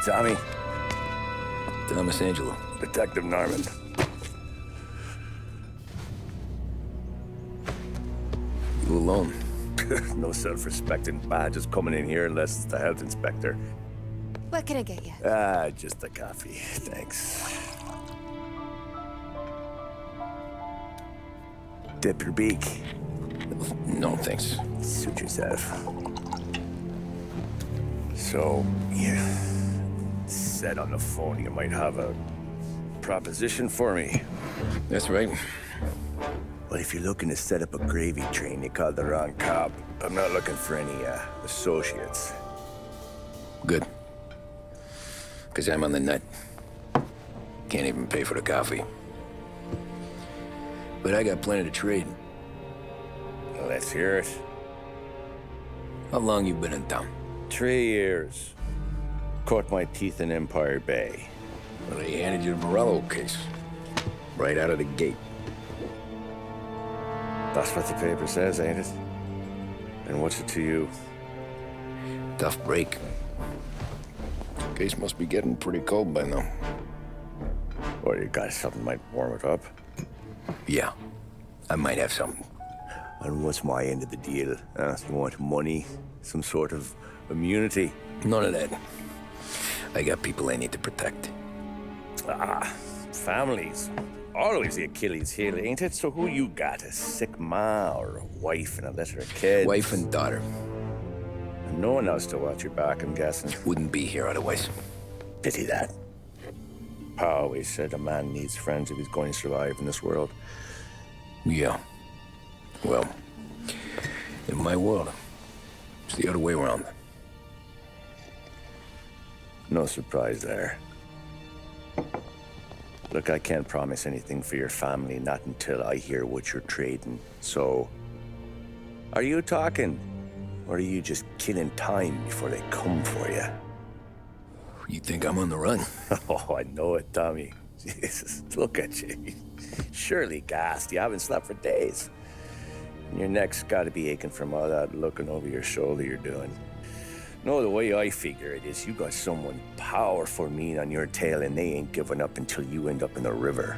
Tommy. Thomas Angelo. Detective Norman. You alone? No self-respecting badges coming in here unless it's the health inspector. What can I get you? Just a coffee. Thanks. Dip your beak. No, thanks. Suit yourself. So, you said on the phone you might have a proposition for me. That's right. Well, if you're looking to set up a gravy train, you called the wrong cop. I'm not looking for any, associates. Good. Because I'm on the nut. Can't even pay for the coffee. But I got plenty to trade. Well, let's hear it. How long you been in town? 3 years. Caught my teeth in Empire Bay. Well, they handed you the Morello case. Right out of the gate. That's what the paper says, ain't it? And what's it to you? Tough break. Case must be getting pretty cold by now. Or you got something might warm it up? Yeah, I might have something. And what's my end of the deal? You want money? Some sort of immunity? None of that. I got people I need to protect. Families. Always the Achilles heel, ain't it? So who you got? A sick ma or a wife and a litter of kids? Wife and daughter. And no one else to watch your back, I'm guessing. Wouldn't be here otherwise. Pity that. Pa always said a man needs friends if he's going to survive in this world. Yeah. Well, in my world, it's the other way around. No surprise there. Look, I can't promise anything for your family, not until I hear what you're trading. So, are you talking? Or are you just killing time before they come for you? You think I'm on the run? Oh, I know it, Tommy. Jesus, look at you. Surely gassed. You haven't slept for days. And your neck's got to be aching from all that looking over your shoulder you're doing. No, the way I figure it is you got someone powerful mean on your tail and they ain't giving up until you end up in the river.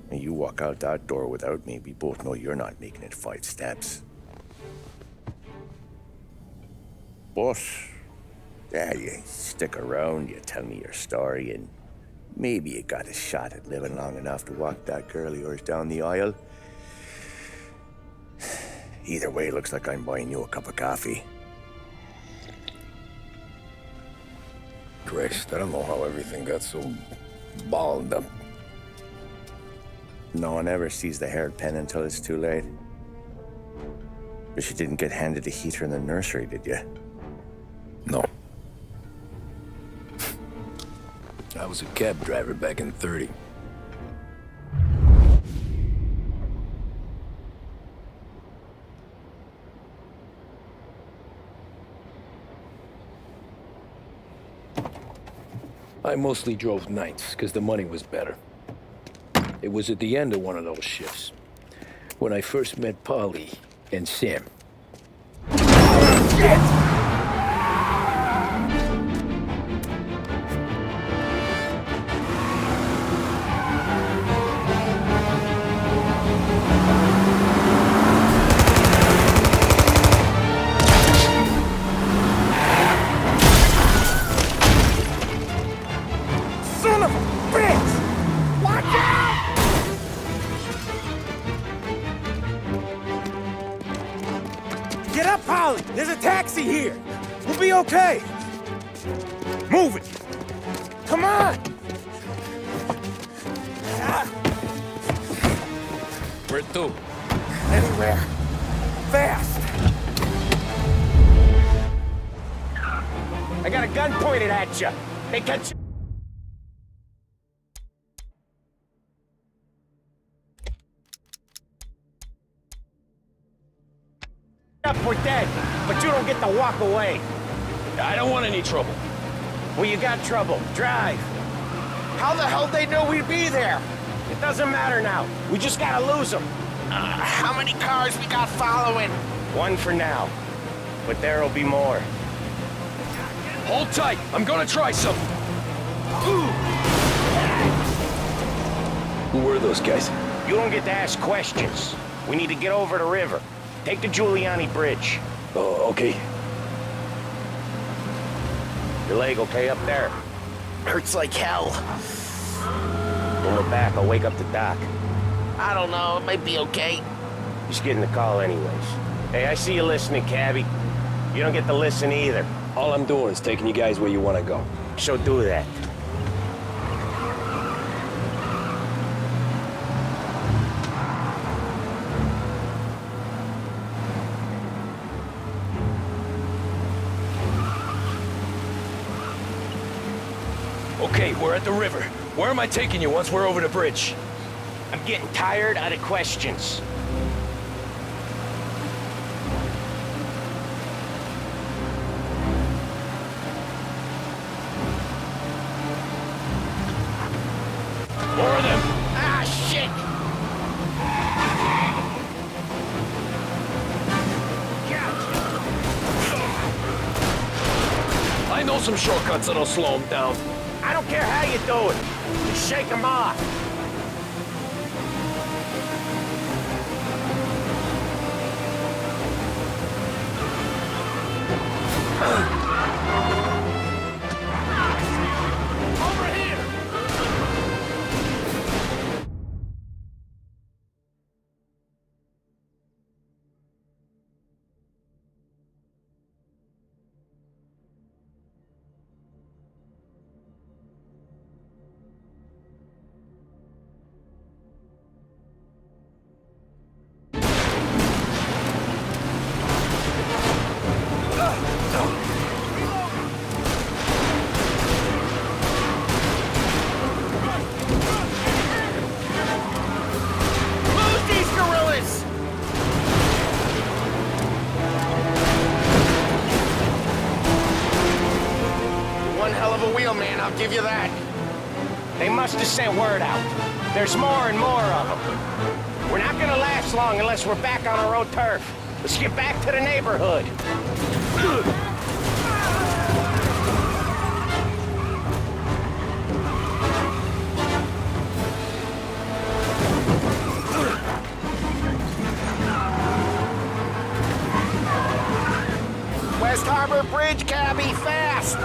And you walk out that door without me, we both know you're not making it 5 steps. But, yeah, you stick around, you tell me your story, and maybe you got a shot at living long enough to walk that girl of yours down the aisle. Either way, it looks like I'm buying you a cup of coffee. Christ, I don't know how everything got so balled up. No one ever sees the haired pen until it's too late. But you didn't get handed a heater in the nursery, did you? No. I was a cab driver back in '30. I mostly drove nights, because the money was better. It was at the end of one of those shifts, when I first met Polly and Sam. Shit! Son of a bitch! Watch out! Get up, Polly! There's a taxi here! We'll be okay! Move it! Come on! Where to? Anywhere! Fast! I got a gun pointed at you! They got you! Up, we're dead, but you don't get to walk away. I don't want any trouble. Well, you got trouble. Drive. How the hell they know we'd be there? It doesn't matter now. We just gotta lose them. How many cars we got following? One for now, but there'll be more. Hold tight. I'm gonna try something. Who were those guys? You don't get to ask questions. We need to get over the river. Take the Giuliani Bridge. Oh, okay. Your leg okay up there? Hurts like hell. When we're back, I'll wake up the doc. I don't know, it might be okay. Just getting the call anyways. Hey, I see you listening, cabbie. You don't get to listen either. All I'm doing is taking you guys where you want to go. So do that. Okay, we're at the river. Where am I taking you once we're over the bridge? I'm getting tired out of questions. More of them! Ah, shit! I know some shortcuts that'll slow them down. I don't care how you do it. Just shake them off. Over here! Move these gorillas! One hell of a wheel, man, I'll give you that. They must have sent word out. There's more and more of them. We're not gonna last long unless we're back on our own turf. Let's get back to the neighborhood. West Harbor Bridge, cabbie, fast!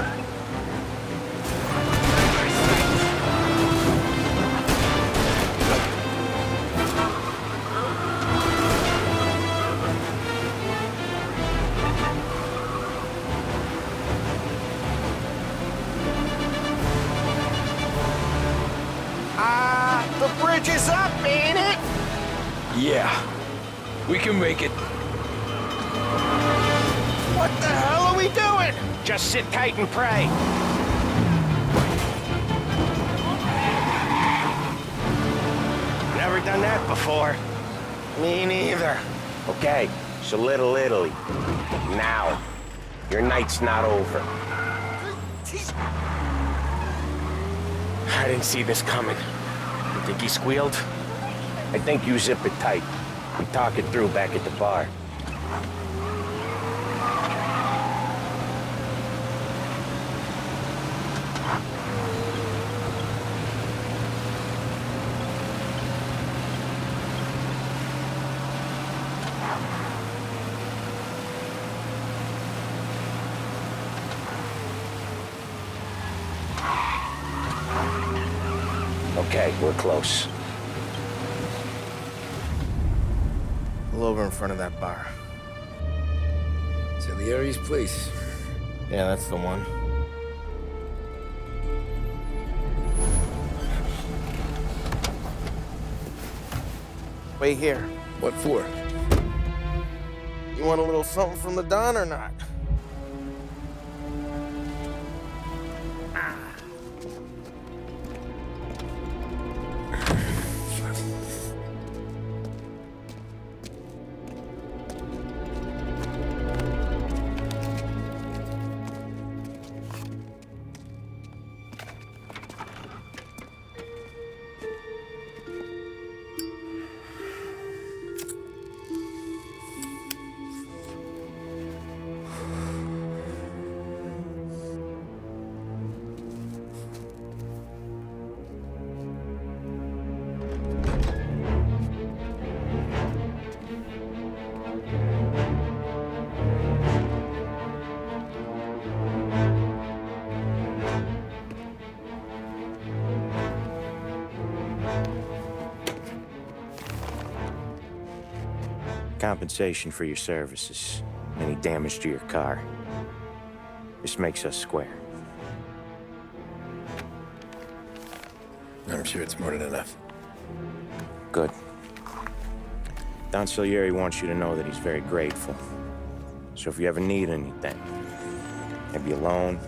The bridge is up, ain't it? Yeah. We can make it. What the hell are we doing? Just sit tight and pray. Never done that before. Me neither. Okay, so Little Italy. Now, your night's not over. I didn't see this coming. You think he squealed? I think you zip it tight. We talk it through back at the bar. Okay, we're close. Pull over in front of that bar. Salieri's place. Yeah, that's the one. Wait here. What for? You want a little something from the Don or not? compensation for your services. Any damage to your car. This makes us square. I'm sure it's more than enough. Good. Don Salieri wants you to know that he's very grateful. So if you ever need anything, maybe a loan,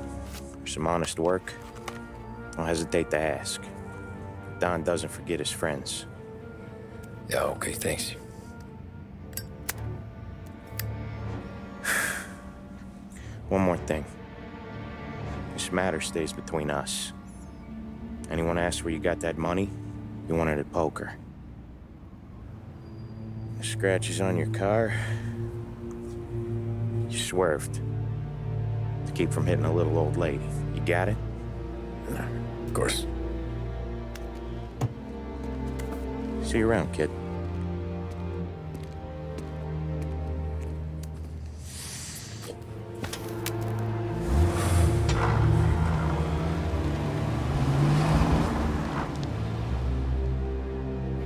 or some honest work, don't hesitate to ask. Don doesn't forget his friends. Yeah, okay, thanks. One more thing. This matter stays between us. Anyone asks where you got that money, you won it at poker. The scratches on your car, you swerved to keep from hitting a little old lady. You got it? Of course. See you around, kid.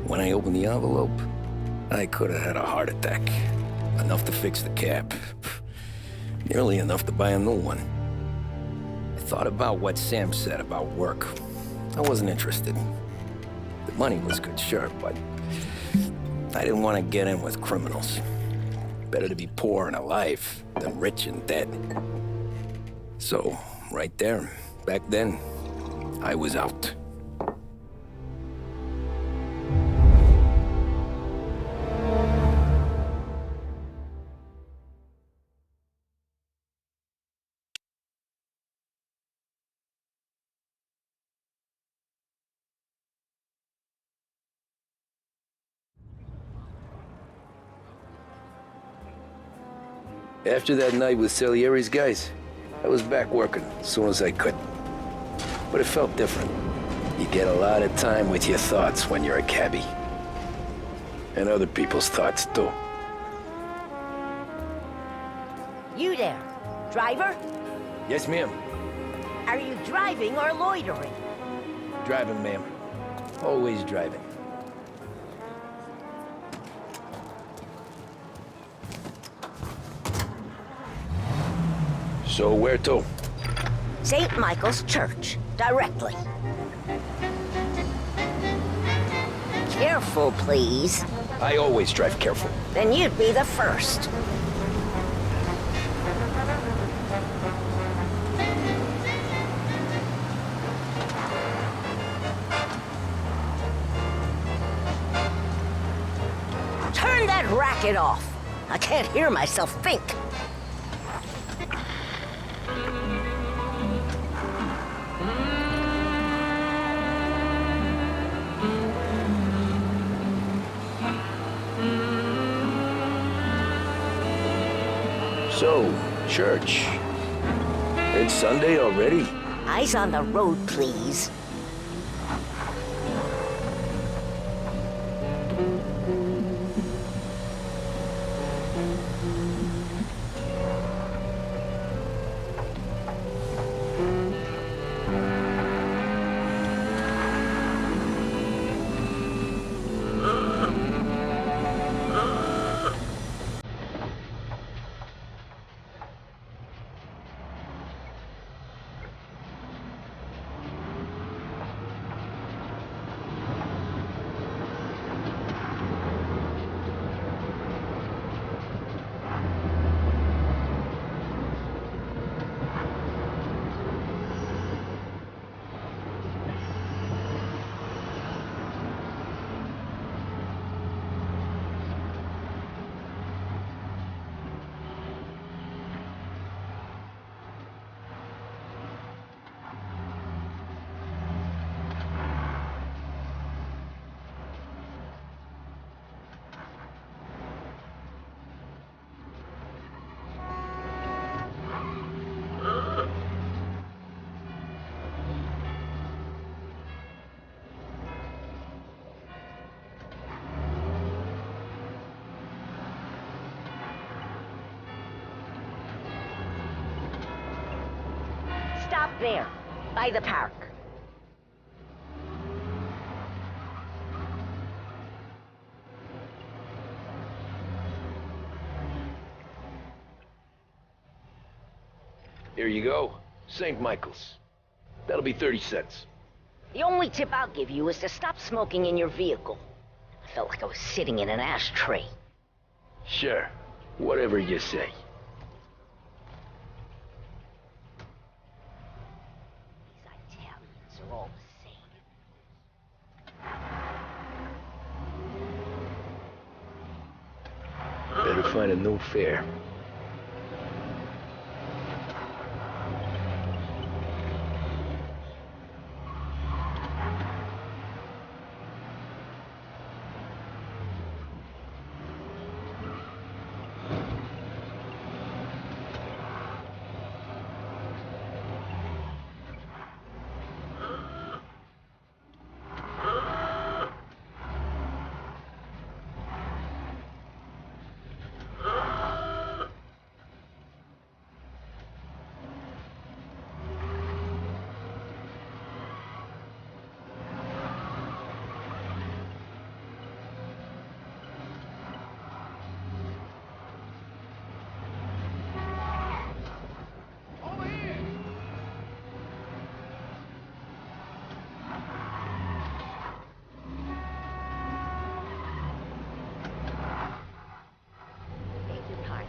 When I opened the envelope, I could have had a heart attack. Enough to fix the cap. Nearly enough to buy a new one. I thought about what Sam said about work. I wasn't interested. The money was good, sure, but I didn't want to get in with criminals. Better to be poor and alive than rich and dead. So, right there, back then, I was out. After that night with Salieri's guys, I was back working as soon as I could. But it felt different. You get a lot of time with your thoughts when you're a cabbie. And other people's thoughts, too. You there, driver? Yes, ma'am. Are you driving or loitering? Driving, ma'am. Always driving. So where to? St. Michael's Church, directly. Careful, please. I always drive careful. Then you'd be the first. Turn that racket off. I can't hear myself think. So, church. It's Sunday already? Eyes on the road, please. Stop there, by the park. Here you go. St. Michael's. That'll be 30 cents. The only tip I'll give you is to stop smoking in your vehicle. I felt like I was sitting in an ashtray. Sure. Whatever you say. These Italians are all the same. Better find a new fare. Beg your pardon.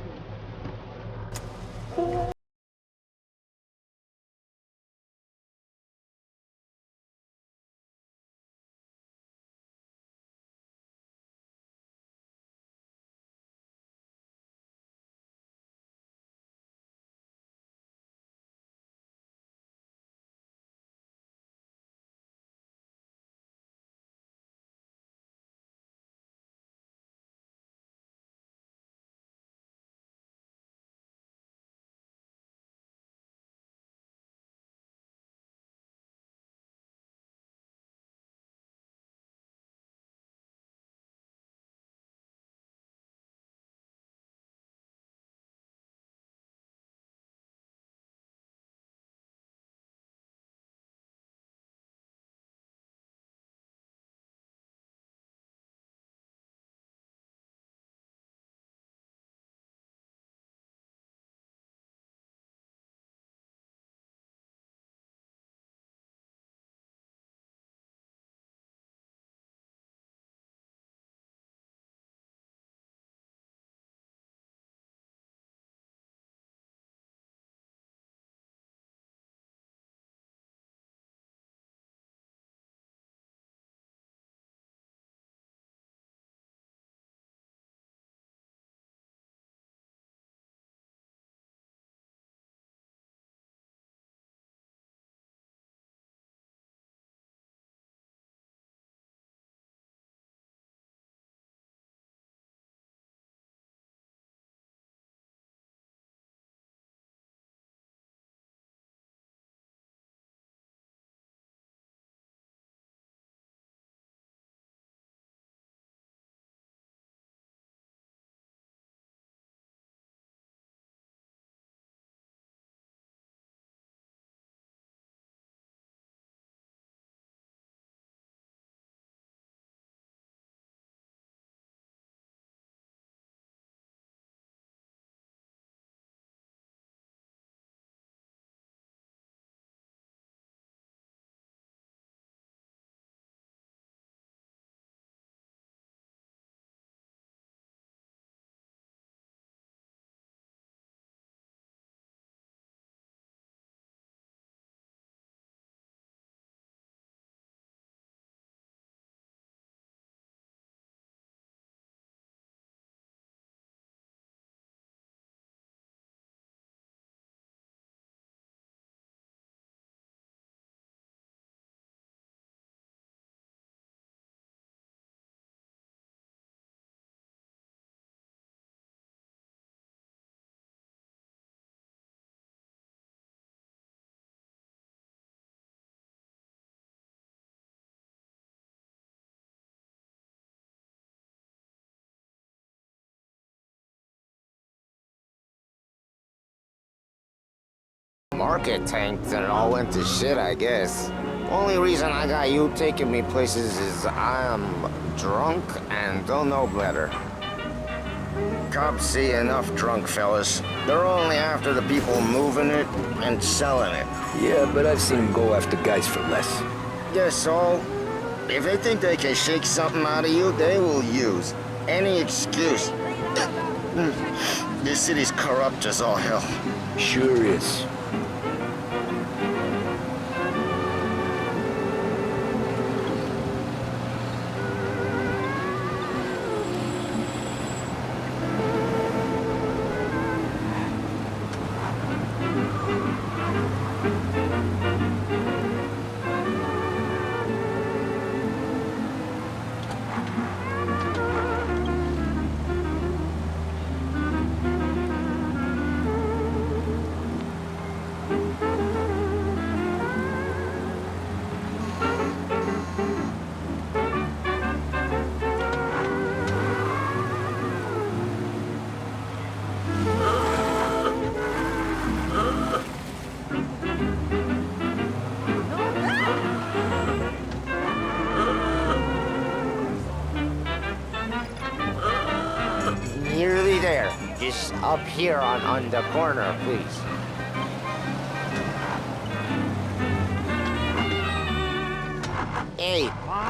Market tanked and it all went to shit, I guess. Only reason I got you taking me places is I am drunk and don't know better. Cops see enough drunk fellas. They're only after the people moving it and selling it. Yeah, but I've seen them go after guys for less. Yes, so if they think they can shake something out of you, they will use any excuse. This city's corrupt as all hell. Sure is. Nearly there. Just up here on the corner, please. Hey,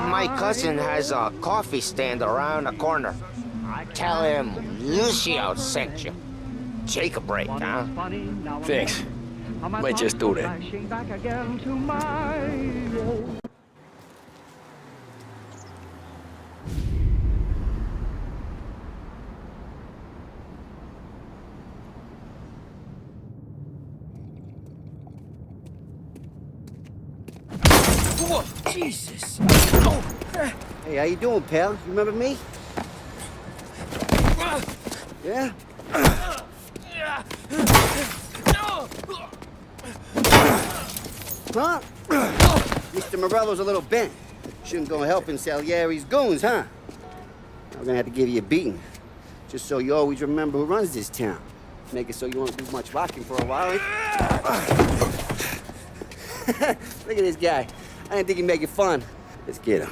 my cousin has a coffee stand around the corner. Tell him Lucio sent you. Take a break, huh? Thanks. Might just do that. Whoa, Jesus! Oh. Hey, how you doing, pal? You remember me? Yeah? Huh? Mr. Morello's a little bent. Shouldn't go helping Salieri's goons, huh? I'm gonna have to give you a beating. Just so you always remember who runs this town. Make it so you won't do much rocking for a while. Look at this guy. I didn't think he'd make it fun. Let's get him.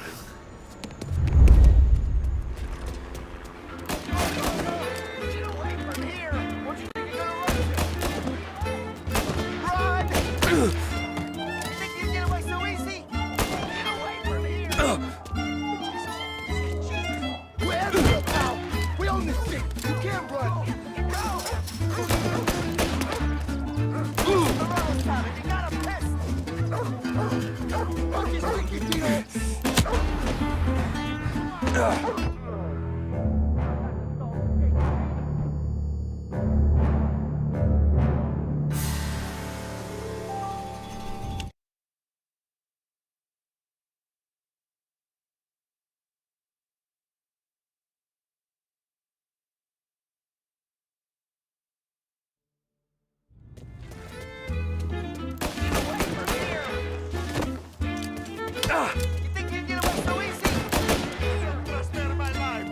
You think you'd get away so easy? Best man of my life.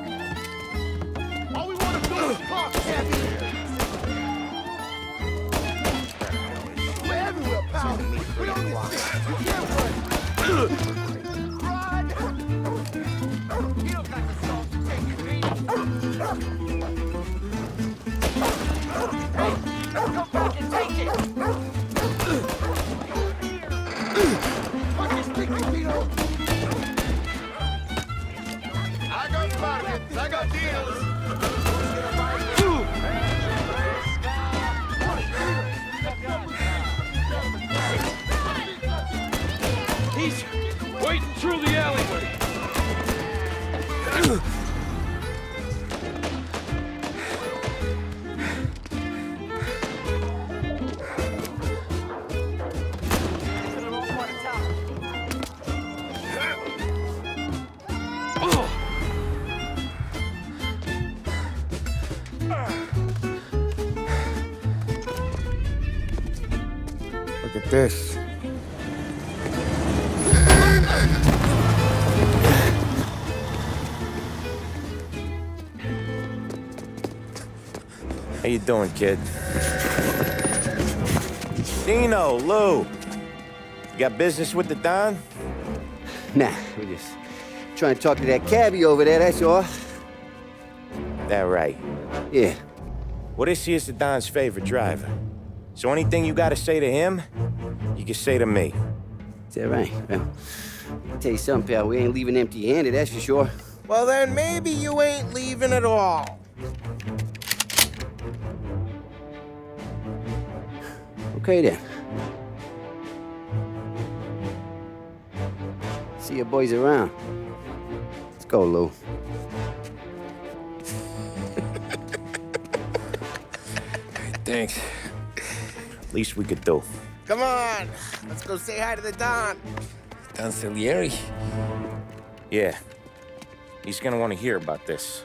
All we want to do is talk, Kathy. We're everywhere, pal. We own this shit. You can't run. Run! You don't got the soul to take it, me. Hey, come back and take it. I got targets, I got deals. He's waiting through the alleyway. Look at this. How you doing, kid? Dino, Lou. You got business with the Don? Nah, we're just trying to talk to that cabbie over there, that's all. That right. Yeah. Well, this here's the Don's favorite driver. So anything you gotta say to him, you can say to me. Is that right? Well, I'll tell you something, pal. We ain't leaving empty-handed, that's for sure. Well, then maybe you ain't leaving at all. Okay, then. See you boys around. Let's go, Lou. Thanks. Least we could do. Come on, let's go say hi to the Don. Don Salieri? Yeah. He's gonna want to hear about this.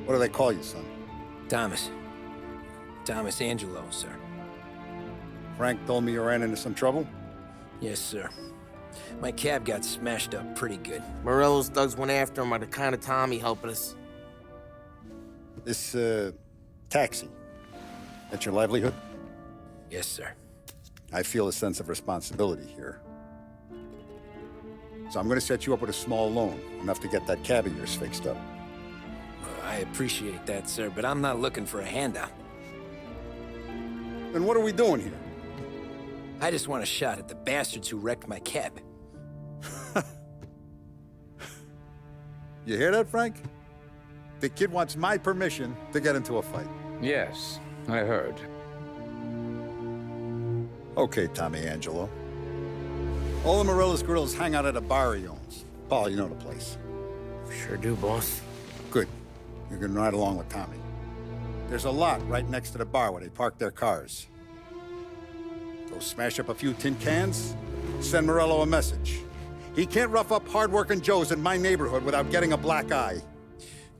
What do they call you, son? Thomas. Thomas Angelo, sir. Frank told me you ran into some trouble? Yes, sir. My cab got smashed up pretty good. Morello's thugs went after him by the kind of Tommy helping us. This, taxi. That's your livelihood? Yes, sir. I feel a sense of responsibility here. So I'm gonna set you up with a small loan, enough to get that cab of yours fixed up. I appreciate that, sir, but I'm not looking for a handout. Then what are we doing here? I just want a shot at the bastards who wrecked my cab. You hear that, Frank? The kid wants my permission to get into a fight. Yes, I heard. Okay, Tommy Angelo. All the Morella's grills hang out at a bar he owns. Paul, you know the place. Sure do, boss. Good. You can ride along with Tommy. There's a lot right next to the bar where they park their cars. Go smash up a few tin cans, send Morello a message. He can't rough up hard-working Joes in my neighborhood without getting a black eye.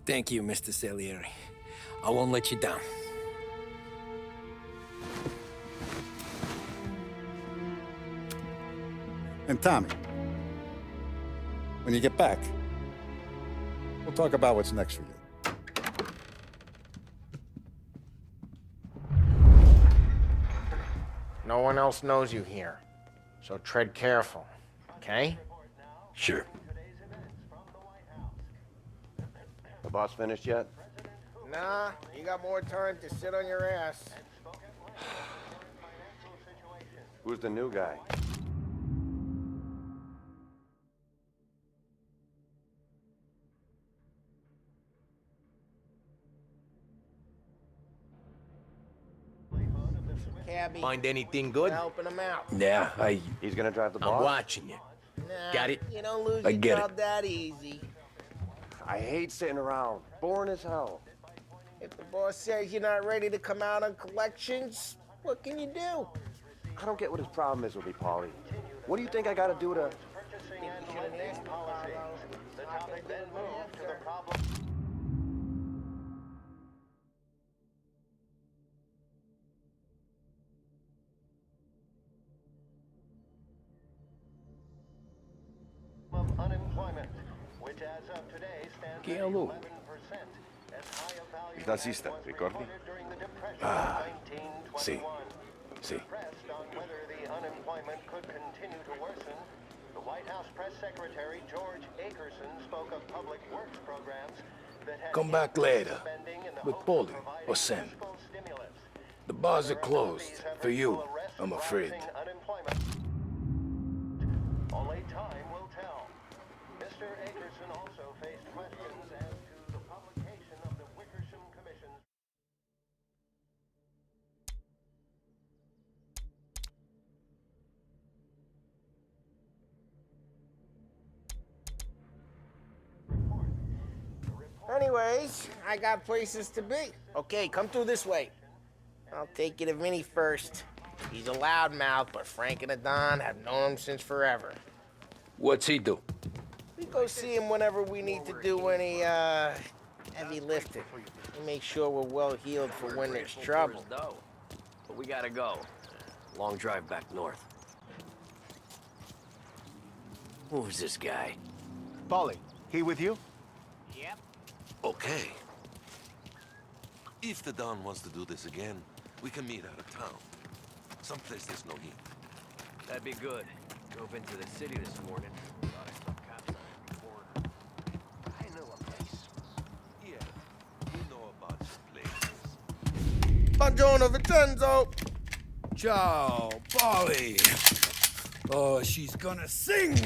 Thank you, Mr. Salieri. I won't let you down. And Tommy, when you get back, we'll talk about what's next for you. No one else knows you here, so tread careful, okay? Sure. The boss finished yet? Nah, you got more time to sit on your ass. Who's the new guy? Cabby, Find anything good? helping him out. Yeah, He's gonna drive the I'm boss? watching you. Nah, Got it? You don't lose I your get job that easy. I hate sitting around. Boring as hell. If the boss says you're not ready to come out on collections, what can you do? I don't get what his problem is with me, Paulie. What do you think I gotta do to... Of unemployment, which as of today stands at 11%, as high a value Il tassista, ricordi? during the Depression of 1921. Sì, sì. Pressed on whether the unemployment could continue to worsen, the White House press secretary George Akerson spoke of public works programs that had Come back later spending in the with hope of Paulie providing or Sam. fiscal stimulus. The bars are closed for you, I'm afraid. Unemployment. Only time will tell. Mr. Akerson also faced questions as to the publication of the Wickersham Commission's Anyways, I got places to be. Okay, come through this way. I'll take you to Vinny first. He's a loudmouth, but Frank and the Don have known him since forever. What's he do? We go see him whenever we need to do any, heavy lifting. We make sure we're well healed for when there's trouble. But we gotta go. Long drive back north. Who's this guy? Paulie, he with you? Yep. Okay. If the Don wants to do this again, we can meet out of town. Someplace there's no heat. That'd be good. Drove into the city this morning. Thought I saw cops on every corner. I know a place. Yeah, we know about some places. Buongiorno, Vincenzo! Ciao, Polly. Oh, she's gonna sing.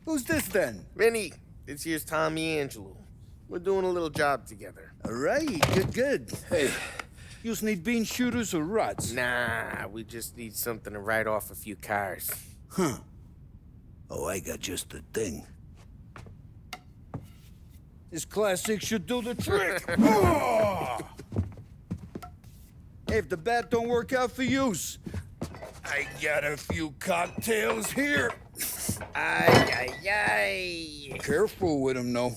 Who's this then? Vinny, this here's Tommy Angelo. We're doing a little job together. All right, good. Hey, you need bean shooters or rods? Nah, we just need something to write off a few cars. Huh. Oh, I got just the thing. This classic should do the trick. Oh! Hey, if the bat don't work out for yous, I got a few cocktails here. Ay. Careful with them, though.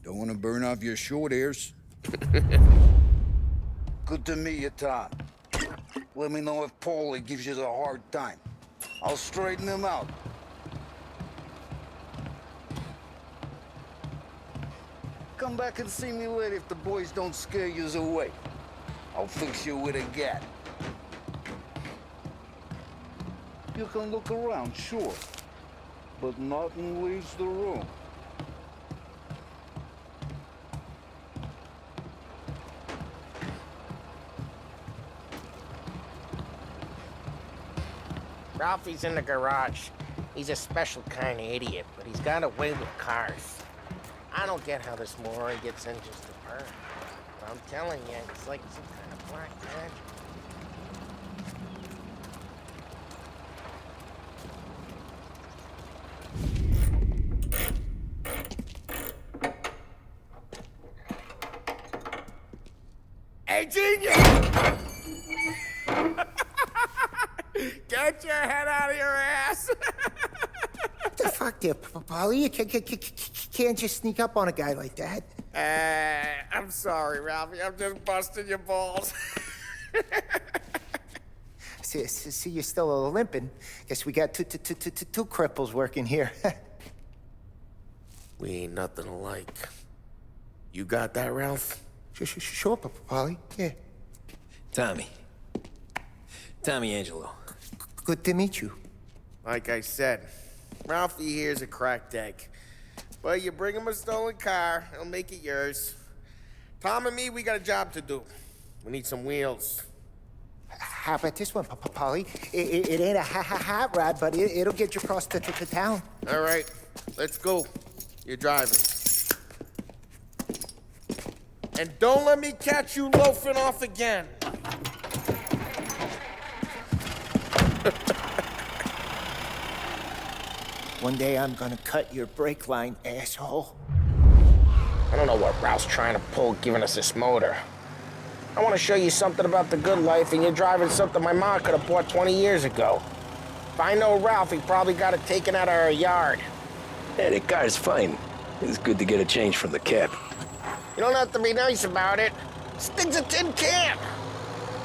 Don't want to burn off your short hairs. Good to meet you, Tom. Let me know if Paulie gives you a hard time. I'll straighten him out. Come back and see me later if the boys don't scare yous away. I'll fix you with a gat. You can look around, sure, but nothing leaves the room. Ralphie's in the garage. He's a special kind of idiot, but he's got a way with cars. I don't get how this moron gets in just to burn. But I'm telling you, it's like some kind of black magic. Hey, genius! Get your head out of your ass! What the fuck there, Polly? You can't just sneak up on a guy like that. I'm sorry, Ralphie. I'm just busting your balls. See, you're still limping. Guess we got two cripples working here. We ain't nothing alike. You got that, Ralph? Sure, Polly. Yeah. Tommy Angelo. Good to meet you. Like I said, Ralphie here's a cracked egg. Well, you bring him a stolen car, he'll make it yours. Tom and me, we got a job to do. We need some wheels. How about this one, Polly? It ain't a hot rod, but it'll get you across to town. All right, let's go. You're driving. And don't let me catch you loafing off again. One day I'm gonna cut your brake line, asshole. I don't know what Ralph's trying to pull giving us this motor. I want to show you something about the good life, and you're driving something my mom could have bought 20 years ago. If I know Ralph, he probably got it taken out of our yard. Yeah, the car's fine. It's good to get a change from the cab. You don't have to be nice about it. This thing's a tin can.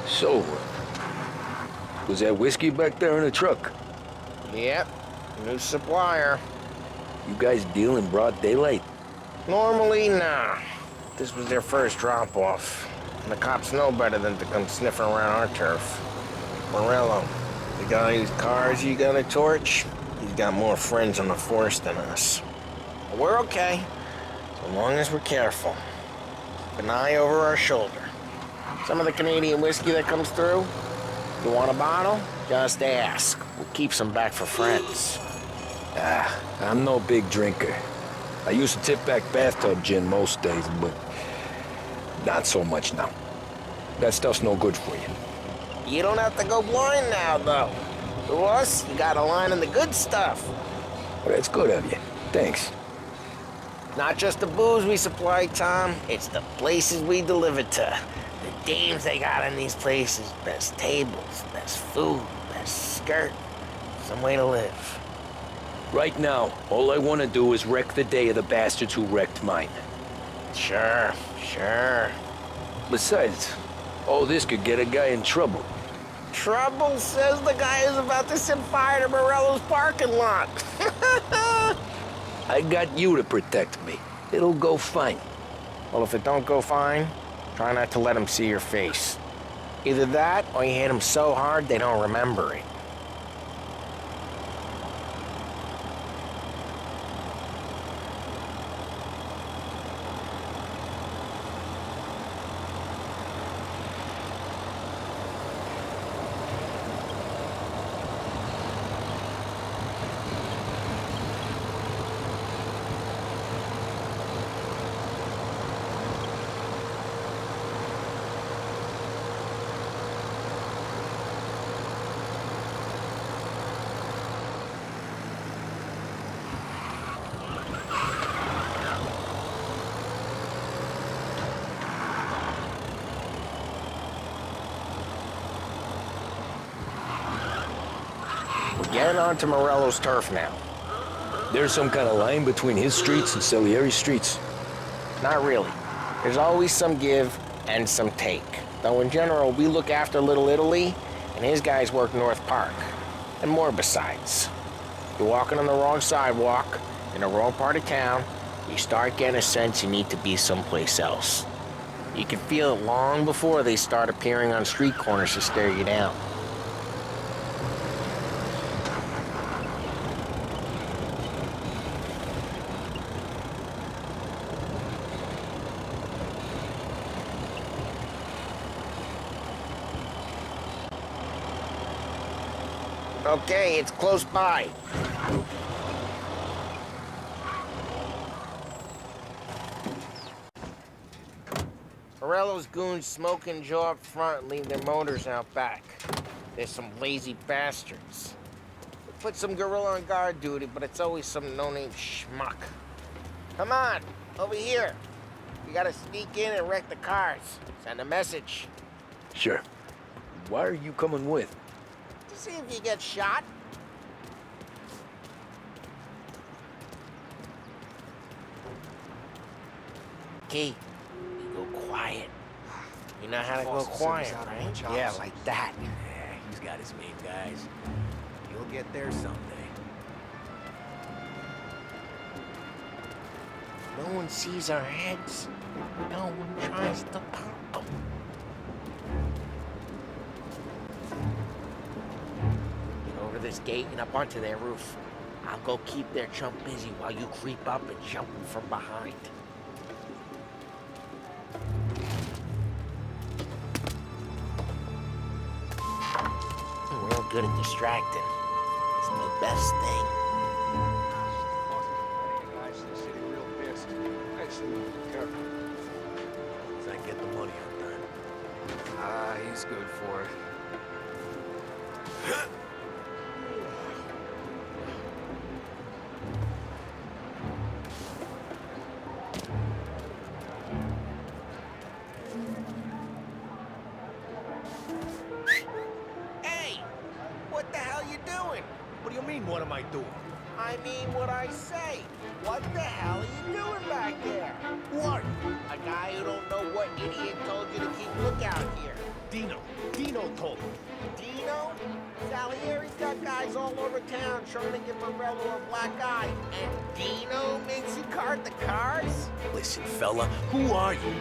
So, was that whiskey back there in the truck? Yep, new supplier. You guys deal in broad daylight? Normally, nah. This was their first drop-off. And the cops know better than to come sniffing around our turf. Morello, the guy whose cars you got a torch, he's got more friends on the force than us. But we're okay, so long as we're careful. Keep an eye over our shoulder. Some of the Canadian whiskey that comes through, you want a bottle? Just ask. We'll keep some back for friends. I'm no big drinker. I used to tip back bathtub gin most days, but not so much now. That stuff's no good for you. You don't have to go blind now, though. To us, you got a line in the good stuff. Well, that's good of you. Thanks. Not just the booze we supply, Tom. It's the places we deliver to. The dames they got in these places. Best tables, best food, best skirt. Some way to live. Right now, all I want to do is wreck the day of the bastards who wrecked mine. Sure. Besides, all this could get a guy in trouble. Trouble says the guy is about to set fire to Morello's parking lot. I got you to protect me. It'll go fine. Well, if it don't go fine, try not to let them see your face. Either that, or you hit them so hard they don't remember it. Get onto Morello's turf now. There's some kind of line between his streets and Salieri's streets. Not really. There's always some give and some take. Though in general, we look after Little Italy, and his guys work North Park. And more besides. You're walking on the wrong sidewalk, in the wrong part of town, you start getting a sense you need to be someplace else. You can feel it long before they start appearing on street corners to stare you down. Okay, it's close by. Morello's goons smoke and jaw up front and leave their motors out back. They're some lazy bastards. They put some gorilla on guard duty, but it's always some no-name schmuck. Come on, over here. You gotta sneak in and wreck the cars. Send a message. Sure. Why are you coming with? To see if you get shot. Key, you go quiet. You know how to go quiet, right? Yeah, like that. Yeah, he's got his main guys. You'll get there someday. No one sees our heads. No one tries to pop them. Get over this gate and up onto their roof. I'll go keep their chump busy while you creep up and jump them from behind. I'm real good at distracting. It's my best thing. I get the money on time. Ah, he's good for it. Hey! What the hell you doing? What do you mean, what am I doing? I mean what I say. What the hell are you doing back there? What? A guy who don't know what idiot told you to keep lookout here. Dino told me. Dino? Salieri's got guys all over town trying to get Morello a black eye. And Dino makes you cart the cars? Listen, fella, who are you?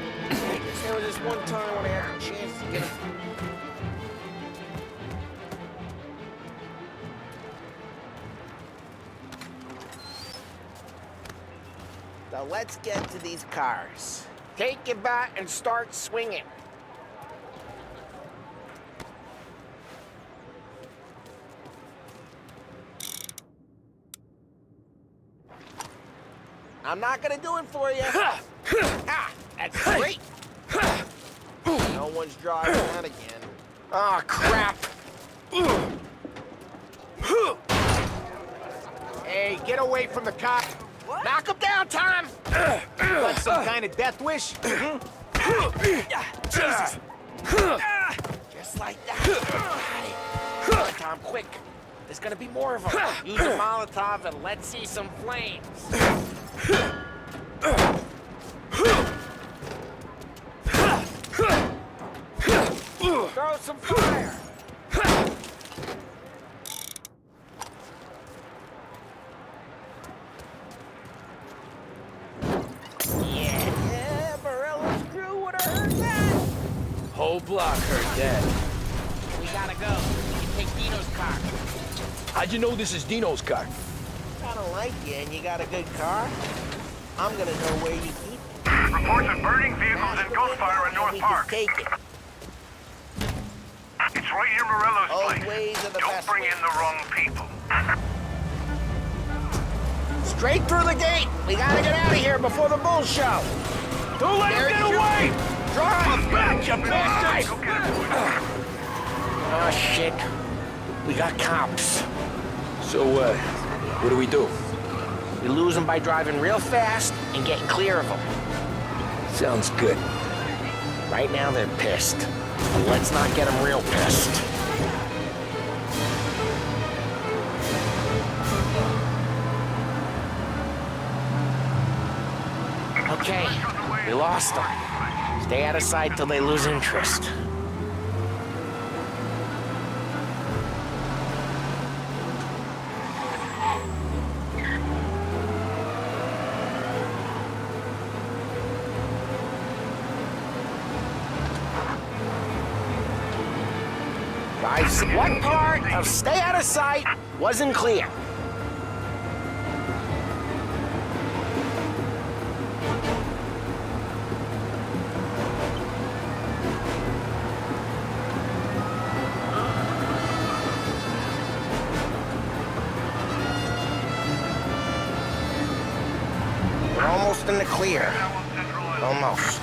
There was this one time when I had a chance to get him. So let's get to these cars. Take your bat and start swinging. I'm not gonna do it for you. Ah, that's great. No one's driving that again. Ah, crap. Hey, get away from the cop. Knock him down, Tom! Got some kind of death wish? Jesus! Just like that. Come on, Tom, quick. There's gonna be more of them. Use a Molotov and let's see some flames. Throw some fire! Yeah, Morello's crew would've heard that! Whole block heard that. We gotta go. You take Dino's car. How'd you know this is Dino's car? I don't like you and you got a good car. I'm gonna know where you keep it. Reports of burning vehicles and gunfire in North Park. Take it. It's right near Morello's Old place. ways are the Don't best bring ways. in the wrong people. Straight through the gate. We gotta get out of here before the bull show. Don't let him get away! Drive! Back, you bastard! Oh, shit. We got cops. So, what do we do? We lose them by driving real fast and getting clear of them. Sounds good. Right now, they're pissed. But let's not get them real pissed. Okay, we lost them. Stay out of sight till they lose interest. What part of stay out of sight wasn't clear? We're almost in the clear. Almost.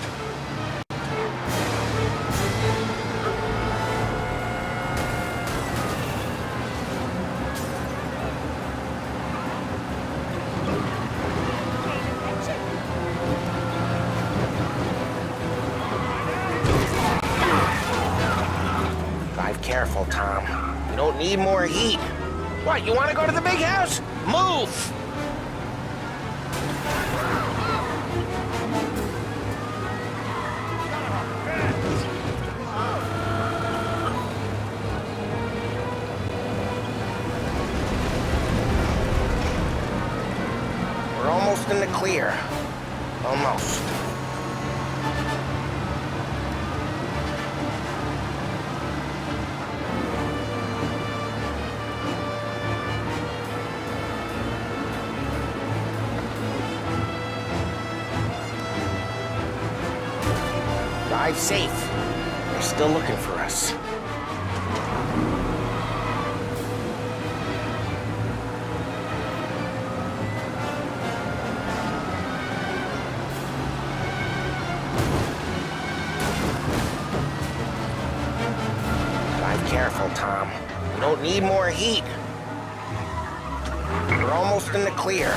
Drive careful, Tom. You don't need more heat. What, you want to go to the big house? Move! We're almost in the clear. Almost. Drive safe. They're still looking for us. Drive careful, Tom. We don't need more heat. We're almost in the clear.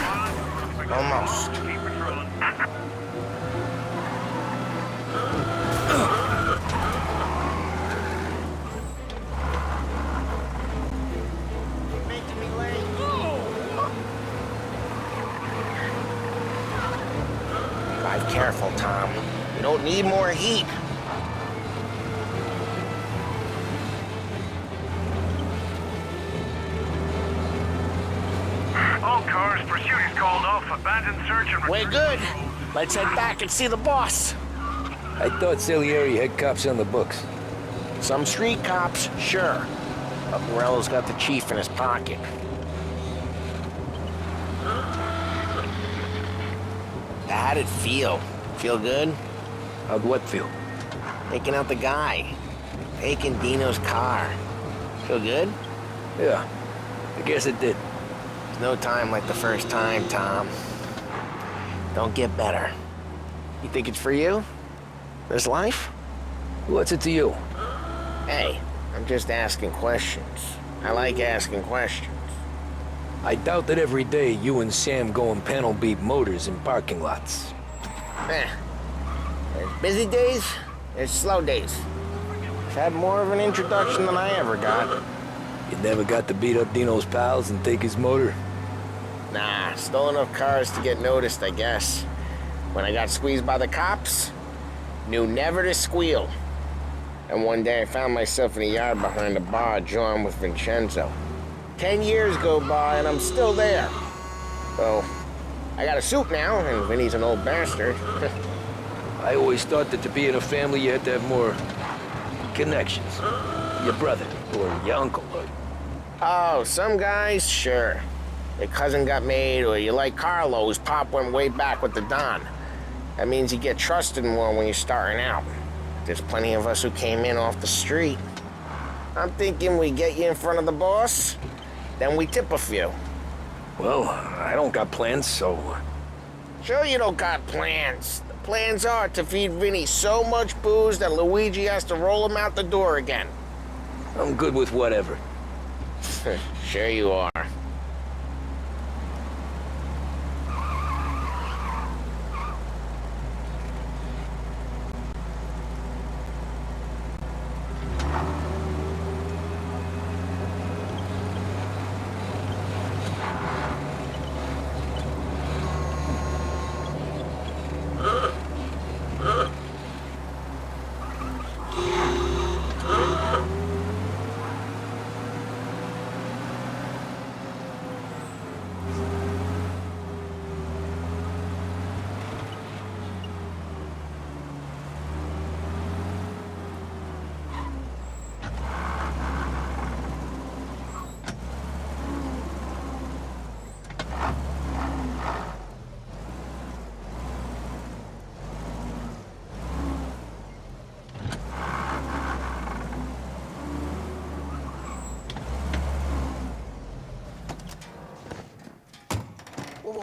Almost. Drive careful, Tom. We don't need more heat. All cars, pursuit is called off. Abandoned search and... We're good. Let's head back and see the boss. I thought Salieri had cops on the books. Some street cops, sure. But Morello's got the chief in his pocket. How'd it feel? Feel good? How'd what feel? Taking out the guy. Taking Dino's car. Feel good? Yeah, I guess it did. There's no time like the first time, Tom. Don't get better. You think it's for you? This life? What's it to you? Hey, I'm just asking questions. I like asking questions. I doubt that every day you and Sam go and panel beat motors in parking lots. There's busy days, there's slow days. Had more of an introduction than I ever got. You never got to beat up Dino's pals and take his motor? Nah, stole enough cars to get noticed, I guess. When I got squeezed by the cops, knew never to squeal. And one day I found myself in a yard behind a bar drawing with Vincenzo. 10 years go by and I'm still there. So, I got a suit now, and Vinny's an old bastard. I always thought that to be in a family you had to have more connections. Your brother, or your uncle, or... Oh, some guys, sure. Your cousin got made, or you like Carlos, Pop went way back with the Don. That means you get trusted more when you're starting out. There's plenty of us who came in off the street. I'm thinking we get you in front of the boss, then we tip a few. Well, I don't got plans, so... Sure you don't got plans. The plans are to feed Vinny so much booze that Luigi has to roll him out the door again. I'm good with whatever. Sure you are.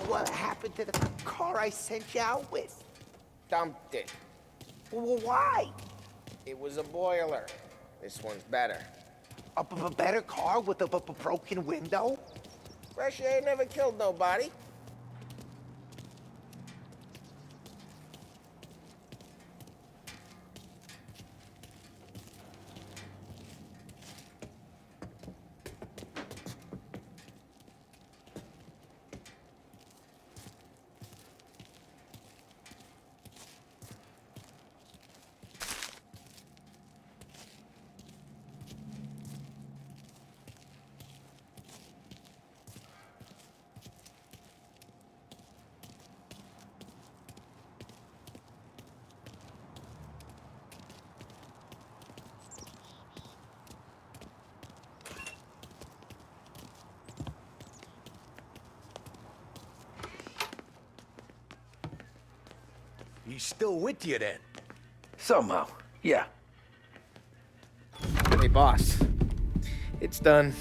What happened to the car I sent you out with? Dumped it. Well, why? It was a boiler. This one's better. A better car with a broken window? Fresh air never killed nobody. He's still with you then? Somehow, yeah. Hey, boss. It's done.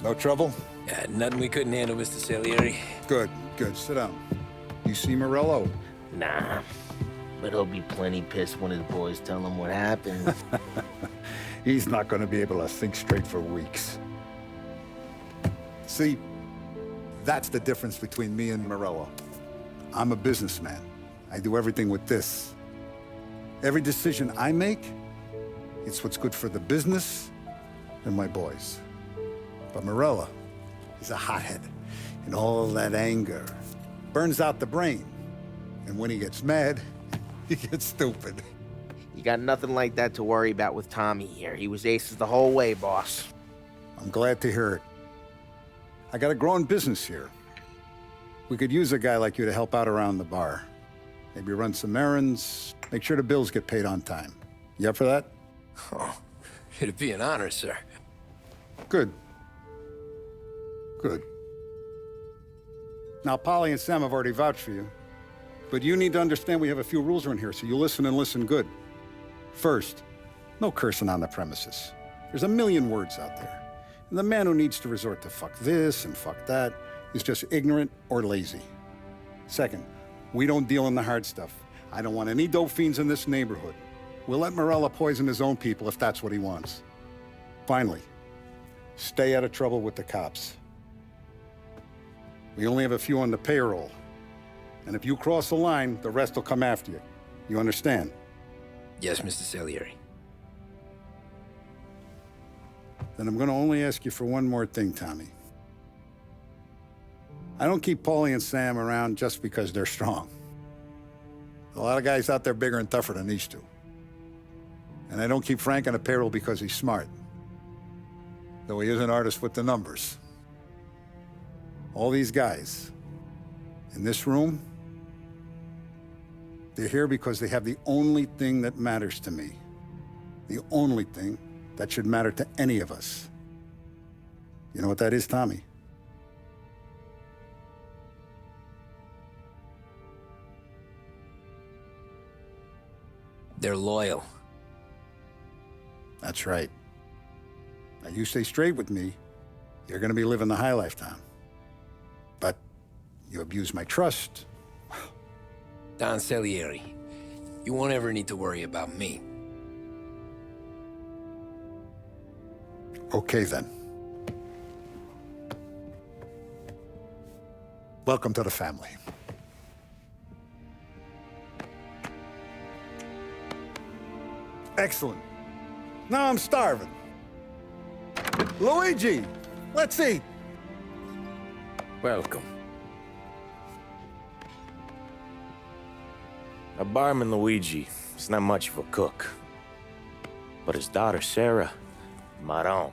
No trouble? Yeah, nothing we couldn't handle, Mr. Salieri. Good, good. Sit down. You see Morello? Nah. But he'll be plenty pissed when his boys tell him what happened. He's not going to be able to think straight for weeks. See, that's the difference between me and Morello. I'm a businessman. I do everything with this. Every decision I make, it's what's good for the business and my boys. But Morello, he's a hothead, and all that anger burns out the brain. And when he gets mad, he gets stupid. You got nothing like that to worry about with Tommy here. He was aces the whole way, boss. I'm glad to hear it. I got a growing business here. We could use a guy like you to help out around the bar. Maybe run some errands, make sure the bills get paid on time. You up for that? Oh, it'd be an honor, sir. Good. Good. Now, Polly and Sam have already vouched for you. But you need to understand we have a few rules around here, so you listen and listen good. First, no cursing on the premises. There's a million words out there. And the man who needs to resort to fuck this and fuck that is just ignorant or lazy. Second, we don't deal in the hard stuff. I don't want any dope fiends in this neighborhood. We'll let Morello poison his own people if that's what he wants. Finally, stay out of trouble with the cops. We only have a few on the payroll. And if you cross the line, the rest will come after you. You understand? Yes, Mr. Salieri. Then I'm gonna only ask you for one more thing, Tommy. I don't keep Paulie and Sam around just because they're strong. A lot of guys out there bigger and tougher than these two. And I don't keep Frank on the payroll because he's smart. Though he is an artist with the numbers. All these guys in this room, they're here because they have the only thing that matters to me. The only thing that should matter to any of us. You know what that is, Tommy? They're loyal. That's right. Now, you stay straight with me, you're gonna be living the high life, Tom. But you abuse my trust. Don Salieri, you won't ever need to worry about me. Okay, then. Welcome to the family. Excellent. Now I'm starving. Luigi, let's eat. Welcome. Our barman Luigi is not much of a cook. But his daughter Sarah, Maron,